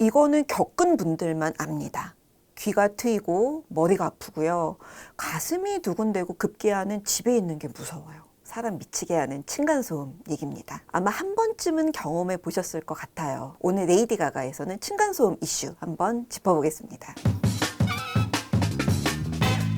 이거는 겪은 분들만 압니다. 귀가 트이고 머리가 아프고요. 가슴이 두근대고 급기야는 집에 있는 게 무서워요. 사람 미치게 하는 층간소음 얘기입니다. 아마 한 번쯤은 경험해 보셨을 것 같아요. 오늘 레이디 가가에서는 층간소음 이슈 한번 짚어보겠습니다.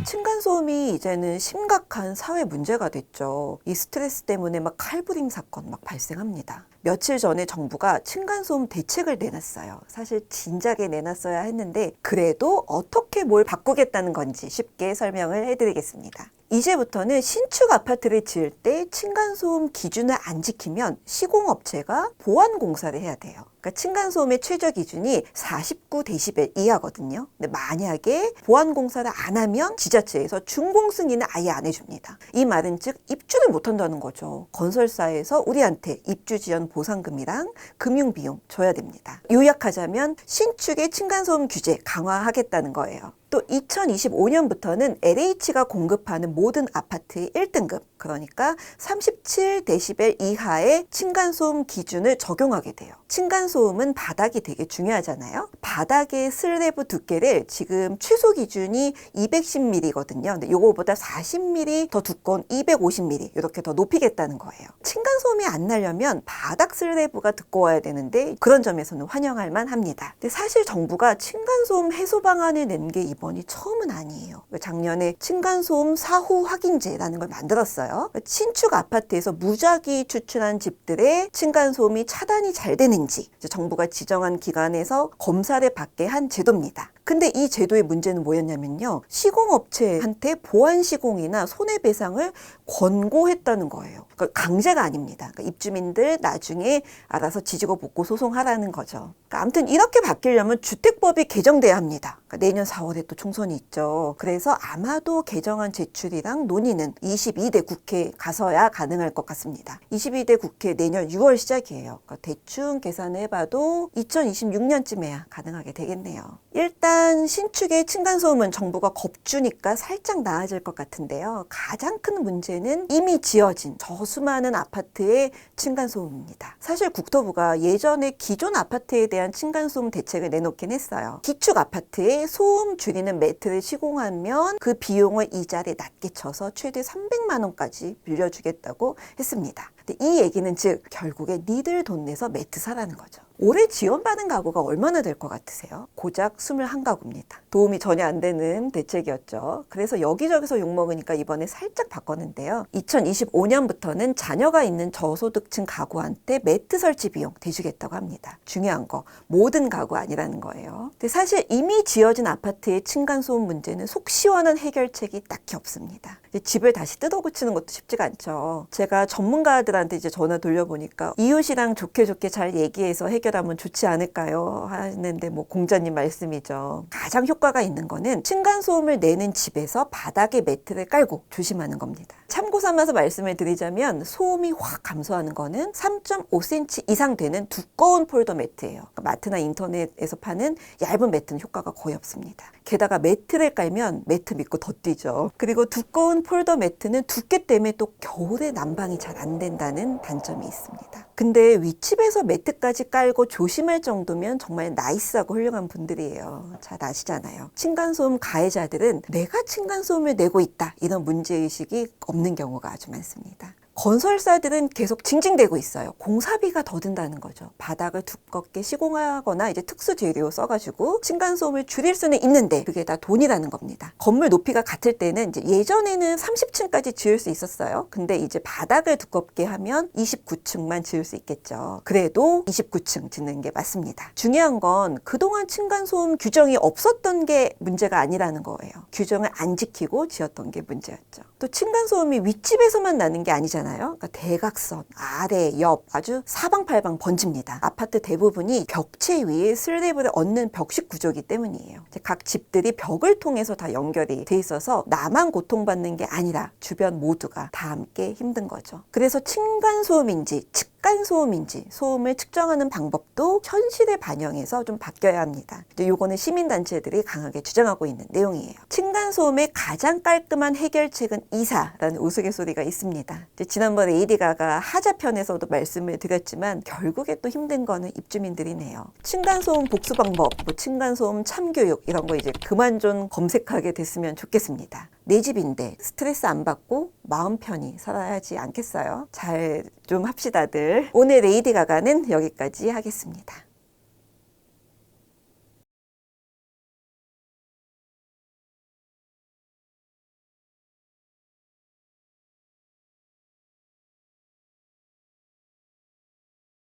층간소음이 이제는 심각한 사회 문제가 됐죠. 이 스트레스 때문에 막 칼부림 사건 막 발생합니다. 며칠 전에 정부가 층간소음 대책을 내놨어요. 사실 진작에 내놨어야 했는데 그래도 어떻게 뭘 바꾸겠다는 건지 쉽게 설명을 해드리겠습니다. 이제부터는 신축 아파트를 지을 때 층간소음 기준을 안 지키면 시공업체가 보완공사를 해야 돼요. 그러니까 층간소음의 최저 기준이 49데시벨 이하거든요. 근데 만약에 보완공사를 안 하면 지자체에서 준공승인을 아예 안 해줍니다. 이 말은 즉 입주를 못 한다는 거죠. 건설사에서 우리한테 입주 지연 보상금이랑 금융비용 줘야 됩니다. 요약하자면 신축의 층간소음 규제 강화하겠다는 거예요. 또 2025년부터는 LH가 공급하는 모든 아파트의 1등급, 그러니까 37데시벨 이하의 층간소음 기준을 적용하게 돼요. 층간소음은 바닥이 되게 중요하잖아요. 바닥의 슬래브 두께를 지금 최소 기준이 210mm거든요. 근데 요거보다 40mm 더 두꺼운 250mm 이렇게 더 높이겠다는 거예요. 층간소음이 안 나려면 바닥 슬래브가 두꺼워야 되는데 그런 점에서는 환영할 만합니다. 근데 사실 정부가 층간소음 해소 방안을 낸 게 이번이 처음은 아니에요. 작년에 층간소음 사후 확인제라는 걸 만들었어요. 신축 아파트에서 무작위 추출한 집들의 층간소음이 차단이 잘 되는지 정부가 지정한 기관에서 검사를 받게 한 제도입니다. 근데 이 제도의 문제는 뭐였냐면요. 시공업체한테 보완 시공이나 손해배상을 권고했다는 거예요. 그러니까 강제가 아닙니다. 그러니까 입주민들 나중에 알아서 지지고 볶고 소송하라는 거죠. 그러니까 아무튼 이렇게 바뀌려면 주택법이 개정돼야 합니다. 그러니까 내년 4월에 또 총선이 있죠. 그래서 아마도 개정안 제출이랑 논의는 22대 국회에 가서야 가능할 것 같습니다. 22대 국회 내년 6월 시작이에요. 그러니까 대충 계산을 해봐도 2026년쯤에야 가능하게 되겠네요. 일단 신축의 층간소음은 정부가 겁주니까 살짝 나아질 것 같은데요. 가장 큰 문제는 이미 지어진 저 수많은 아파트의 층간소음입니다. 사실 국토부가 예전에 기존 아파트에 대한 층간소음 대책을 내놓긴 했어요. 기축 아파트에 소음 줄이는 매트를 시공하면 그 비용을 이자를 낮게 쳐서 최대 300만 원까지 빌려주겠다고 했습니다. 근데 이 얘기는 즉 결국에 니들 돈 내서 매트 사라는 거죠. 올해 지원받은 가구가 얼마나 될 것 같으세요? 고작 21가구입니다. 도움이 전혀 안 되는 대책이었죠. 그래서 여기저기서 욕먹으니까 이번에 살짝 바꿨는데요. 2025년부터는 자녀가 있는 저소득층 가구한테 매트 설치 비용 대주겠다고 합니다. 중요한 거 모든 가구 아니라는 거예요. 근데 사실 이미 지어진 아파트의 층간소음 문제는 속 시원한 해결책이 딱히 없습니다. 집을 다시 뜯어고치는 것도 쉽지가 않죠. 제가 전문가들한테 이제 전화 돌려보니까 이웃이랑 좋게 잘 얘기해서 해결하면 좋지 않을까요? 하는데 뭐 공자님 말씀이죠. 가장 효과가 있는 거는 층간소음을 내는 집에서 바닥에 매트를 깔고 조심하는 겁니다. 참고 삼아서 말씀을 드리자면 소음이 확 감소하는 거는 3.5cm 이상 되는 두꺼운 폴더 매트예요. 그러니까 마트나 인터넷에서 파는 얇은 매트는 효과가 거의 없습니다. 게다가 매트를 깔면 매트 믿고 더 뛰죠. 그리고 두꺼운 폴더 매트는 두께 때문에 또 겨울에 난방이 잘 안 된다는 단점이 있습니다. 근데 윗집에서 매트까지 깔고 조심할 정도면 정말 나이스하고 훌륭한 분들이에요. 잘 아시잖아요. 층간소음 가해자들은 내가 층간소음을 내고 있다 이런 문제의식이 없는 경우가 아주 많습니다. 건설사들은 계속 징징대고 있어요. 공사비가 더 든다는 거죠. 바닥을 두껍게 시공하거나 이제 특수 재료 써가지고 층간소음을 줄일 수는 있는데 그게 다 돈이라는 겁니다. 건물 높이가 같을 때는 이제 예전에는 30층까지 지을 수 있었어요. 근데 이제 바닥을 두껍게 하면 29층만 지을 수 있겠죠. 그래도 29층 짓는 게 맞습니다. 중요한 건 그동안 층간소음 규정이 없었던 게 문제가 아니라는 거예요. 규정을 안 지키고 지었던 게 문제였죠. 또 층간소음이 윗집에서만 나는 게 아니잖아요. 그러니까 대각선, 아래, 옆 아주 사방팔방 번집니다. 아파트 대부분이 벽체 위에 슬래브를 얹는 벽식 구조이기 때문이에요. 각 집들이 벽을 통해서 다 연결이 돼 있어서 나만 고통받는 게 아니라 주변 모두가 다 함께 힘든 거죠. 그래서 층간소음인지 층간소음인지 소음을 측정하는 방법도 현실에 반영해서 좀 바뀌어야 합니다. 요거는 시민단체들이 강하게 주장하고 있는 내용이에요. 층간소음의 가장 깔끔한 해결책은 이사라는 우스갯소리가 있습니다. 지난번 레이디 가가 하자편에서도 말씀을 드렸지만 결국에 또 힘든 거는 입주민들이네요. 층간소음 복수 방법, 뭐 층간소음 참교육 이런 거 이제 그만 좀 검색하게 됐으면 좋겠습니다. 내 집인데 스트레스 안 받고 마음 편히 살아야지 않겠어요? 잘 좀 합시다들. 오늘 레이디 가가는 여기까지 하겠습니다.